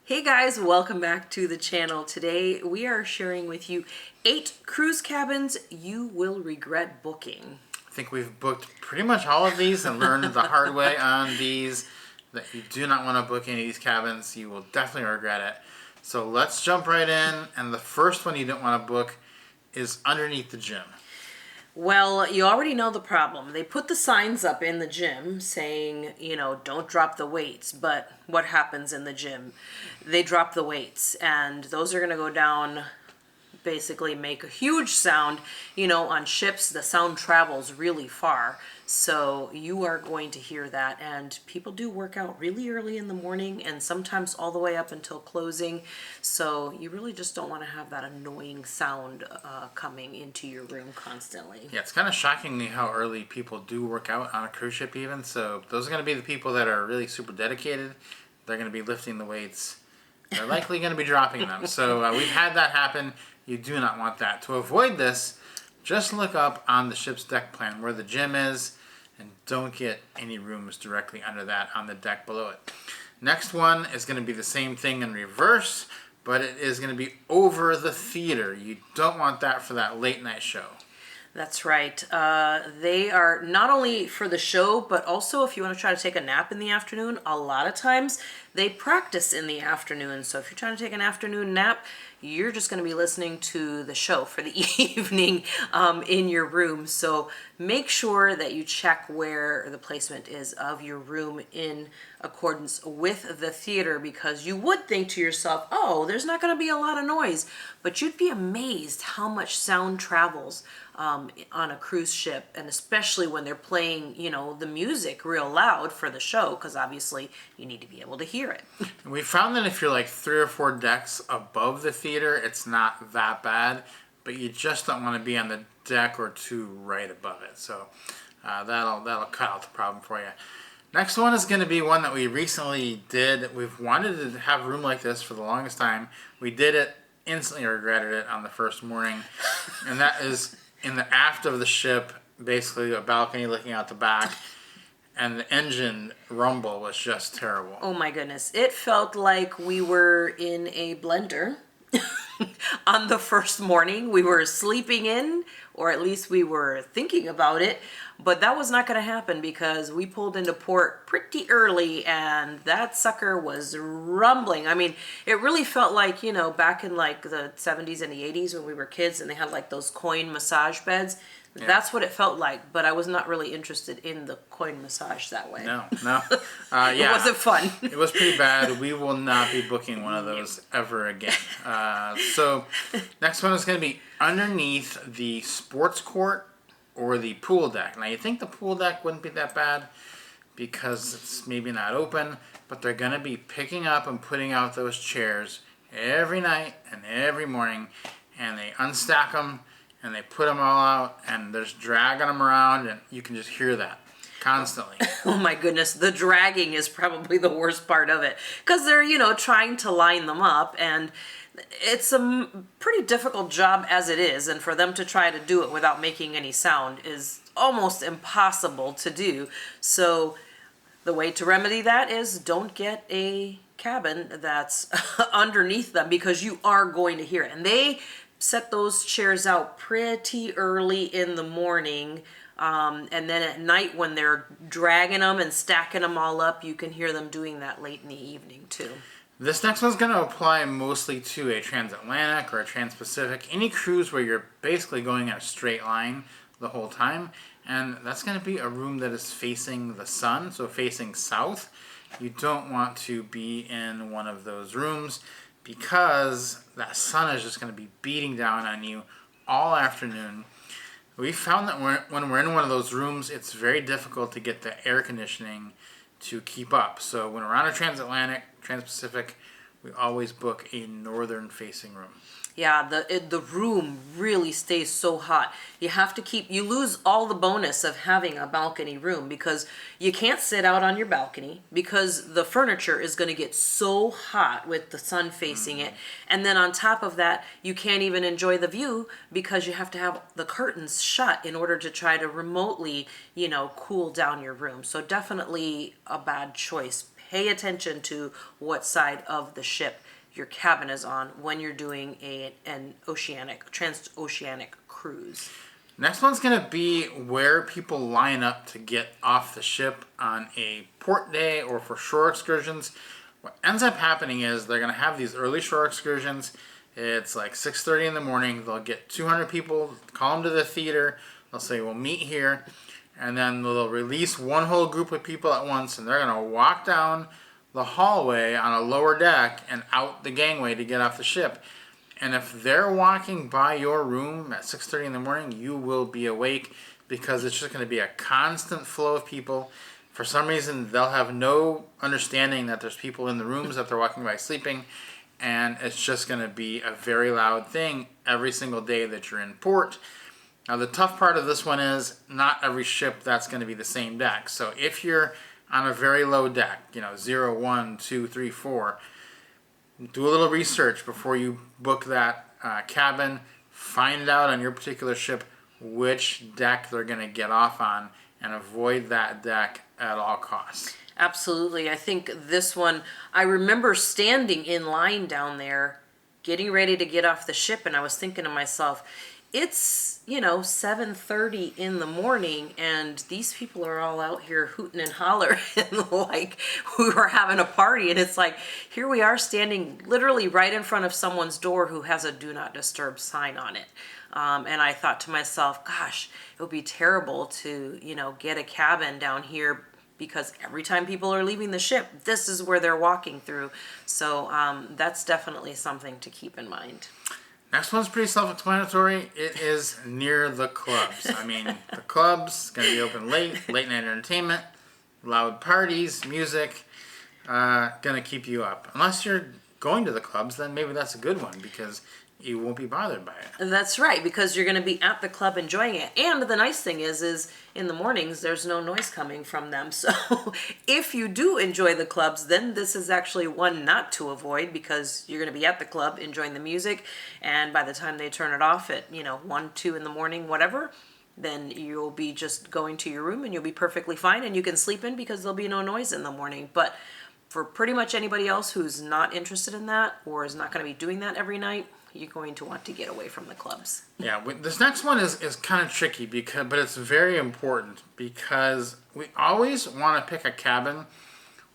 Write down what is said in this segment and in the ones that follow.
Hey guys, welcome back to the channel. Today we are sharing with you 8 cruise cabins you will regret booking. I think we've booked pretty much all of these and learned the hard way on these that you do not want to book any of these cabins. You will definitely regret it. So let's jump right in. And the first one you don't want to book is underneath the gym. Well, you already know the problem. They put the signs up in the gym saying, don't drop the weights. But what happens in the gym? They drop the weights, and those are going to go down, basically make a huge sound. On ships, the sound travels really far. So you are going to hear that. And people do work out really early in the morning and sometimes all the way up until closing. So you really just don't want to have that annoying sound coming into your room constantly. Yeah, it's kind of shocking me how early people do work out on a cruise ship even. So those are going to be the people that are really super dedicated. They're going to be lifting the weights. They're likely going to be dropping them. So we've had that happen. You do not want that. To avoid this, just look up on the ship's deck plan where the gym is and don't get any rooms directly under that on the deck below it. Next one is going to be the same thing in reverse, but it is going to be over the theater. You don't want that for that late night show. That's right. They are not only for the show, but also if you want to try to take a nap in the afternoon, a lot of times they practice in the afternoon. So if you're trying to take an afternoon nap, you're just going to be listening to the show for the evening in your room. So make sure that you check where the placement is of your room in accordance with the theater, because you would think to yourself, oh, there's not going to be a lot of noise, but you'd be amazed how much sound travels on a cruise ship, and especially when they're playing, the music real loud for the show, because obviously you need to be able to hear it. We found that if you're like 3 or 4 decks above the theater, it's not that bad, but you just don't want to be on the deck or 2 right above it. So that'll cut out the problem for you. Next one is going to be one that we recently did. We've wanted to have a room like this for the longest time. We did it, instantly regretted it on the first morning, and that is in the aft of the ship, basically a balcony looking out the back, and the engine rumble was just terrible. Oh my goodness. It felt like we were in a blender. On the first morning, we were sleeping in, or at least we were thinking about it, but that was not going to happen because we pulled into port pretty early and that sucker was rumbling. I mean, it really felt like, back in like the 70s and the 80s when we were kids and they had like those coin massage beds. Yeah. That's what it felt like, but I was not really interested in the coin massage that way. No. Yeah. It wasn't fun. It was pretty bad. We will not be booking one of those ever again. So next one is going to be underneath the sports court or the pool deck. Now, you think the pool deck wouldn't be that bad because it's maybe not open, but they're going to be picking up and putting out those chairs every night and every morning, and they unstack them, and they put them all out, and there's dragging them around, and you can just hear that constantly. Oh my goodness, the dragging is probably the worst part of it, because they're, trying to line them up, and it's a pretty difficult job as it is, and for them to try to do it without making any sound is almost impossible to do. So the way to remedy that is don't get a cabin that's underneath them, because you are going to hear it. And they set those chairs out pretty early in the morning, and then at night when they're dragging them and stacking them all up, you can hear them doing that late in the evening too. This next one's going to apply mostly to a transatlantic or a transpacific, any cruise where you're basically going in a straight line the whole time, and that's going to be a room that is facing the sun, so facing south. You don't want to be in one of those rooms because that sun is just going to be beating down on you all afternoon. We found that when we're in one of those rooms, it's very difficult to get the air conditioning to keep up. So when we're on a transatlantic, transpacific, we always book a northern facing room. Yeah, the room really stays so hot. You lose all the bonus of having a balcony room because you can't sit out on your balcony because the furniture is going to get so hot with the sun facing it. And then on top of that, you can't even enjoy the view because you have to have the curtains shut in order to try to remotely, cool down your room. So definitely a bad choice pay attention to what side of the ship your cabin is on when you're doing an transoceanic cruise. Next one's going to be where people line up to get off the ship on a port day or for shore excursions. What ends up happening is they're going to have these early shore excursions. It's like 6:30 in the morning. They'll get 200 people, call them to the theater. They'll say, we'll meet here. And then they'll release one whole group of people at once, and they're going to walk down the hallway on a lower deck and out the gangway to get off the ship. And if they're walking by your room at 6:30 in the morning, you will be awake because it's just going to be a constant flow of people. For some reason, they'll have no understanding that there's people in the rooms that they're walking by sleeping, and it's just going to be a very loud thing every single day that you're in port. Now, the tough part of this one is not every ship that's going to be the same deck. So if you're on a very low deck, 0, 1, 2, 3, 4, do a little research before you book that cabin. Find out on your particular ship which deck they're going to get off on and avoid that deck at all costs. Absolutely. I think this one, I remember standing in line down there, getting ready to get off the ship, and I was thinking to myself, it's 7:30 in the morning, and these people are all out here hooting and hollering like we were having a party. And it's like, here we are standing literally right in front of someone's door who has a do not disturb sign on it. And I thought to myself, gosh, it would be terrible to get a cabin down here, because every time people are leaving the ship, this is where they're walking through. So that's definitely something to keep in mind. Next one's pretty self-explanatory. It is near the clubs. I mean, the clubs going to be open late night entertainment, loud parties, music, going to keep you up. Unless you're going to the clubs, then maybe that's a good one because you won't be bothered by it. That's right, because you're going to be at the club enjoying it. And the nice thing is in the mornings, there's no noise coming from them. So if you do enjoy the clubs, then this is actually one not to avoid, because you're going to be at the club enjoying the music. And by the time they turn it off at, 1, 2 in the morning, whatever, then you'll be just going to your room and you'll be perfectly fine, and you can sleep in because there'll be no noise in the morning. But for pretty much anybody else who's not interested in that or is not going to be doing that every night, you're going to want to get away from the clubs. Yeah, this next one is kind of tricky, but it's very important, because we always want to pick a cabin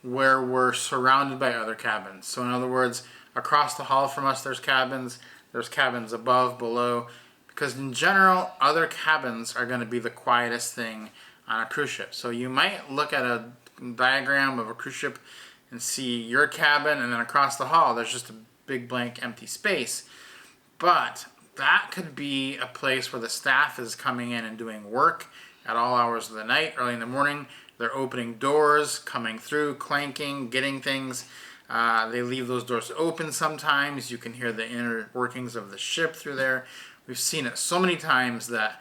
where we're surrounded by other cabins. So in other words, across the hall from us there's cabins above, below, because in general other cabins are going to be the quietest thing on a cruise ship. So you might look at a diagram of a cruise ship and see your cabin, and then across the hall there's just a big blank empty space. But that could be a place where the staff is coming in and doing work at all hours of the night, early in the morning. They're opening doors, coming through, clanking, getting things. They leave those doors open sometimes. You can hear the inner workings of the ship through there. We've seen it so many times that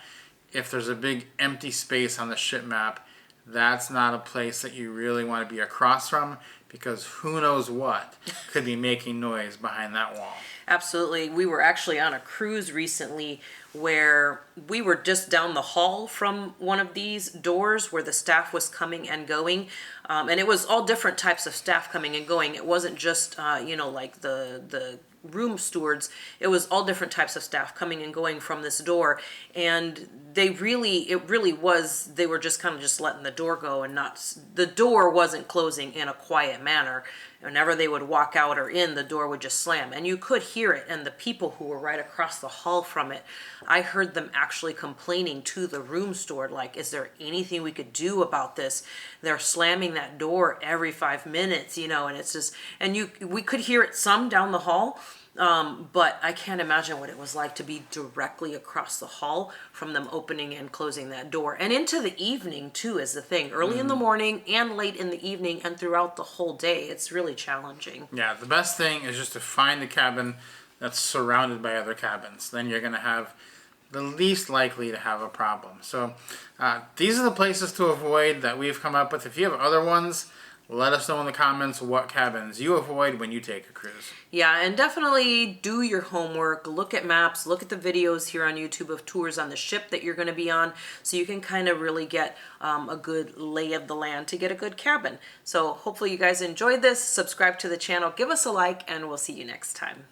if there's a big empty space on the ship map, that's not a place that you really want to be across from, because who knows what could be making noise behind that wall. Absolutely. We were actually on a cruise recently where we were just down the hall from one of these doors where the staff was coming and going. And it was all different types of staff coming and going. It wasn't just, like the room stewards. It was all different types of staff coming and going from this door. And they were just kind of just letting the door go, and the door wasn't closing in a quiet manner. Whenever they would walk out or in, the door would just slam, and you could hear it. And the people who were right across the hall from it, I heard them actually complaining to the room steward, like, is there anything we could do about this? They're slamming that door every 5 minutes, and it's just, and we could hear it some down the hall. But I can't imagine what it was like to be directly across the hall from them opening and closing that door. And into the evening, too, is the thing. Early in the morning and late in the evening and throughout the whole day. It's really challenging. Yeah, the best thing is just to find a cabin that's surrounded by other cabins. Then you're going to have the least likely to have a problem. So these are the places to avoid that we've come up with. If you have other ones, Let us know in the comments what cabins you avoid when you take a cruise. Yeah, and definitely do your homework. Look at maps, look at the videos here on YouTube of tours on the ship that you're going to be on, so you can kind of really get a good lay of the land to get a good cabin. So hopefully you guys enjoyed this. Subscribe to the channel, give us a like, and we'll see you next time.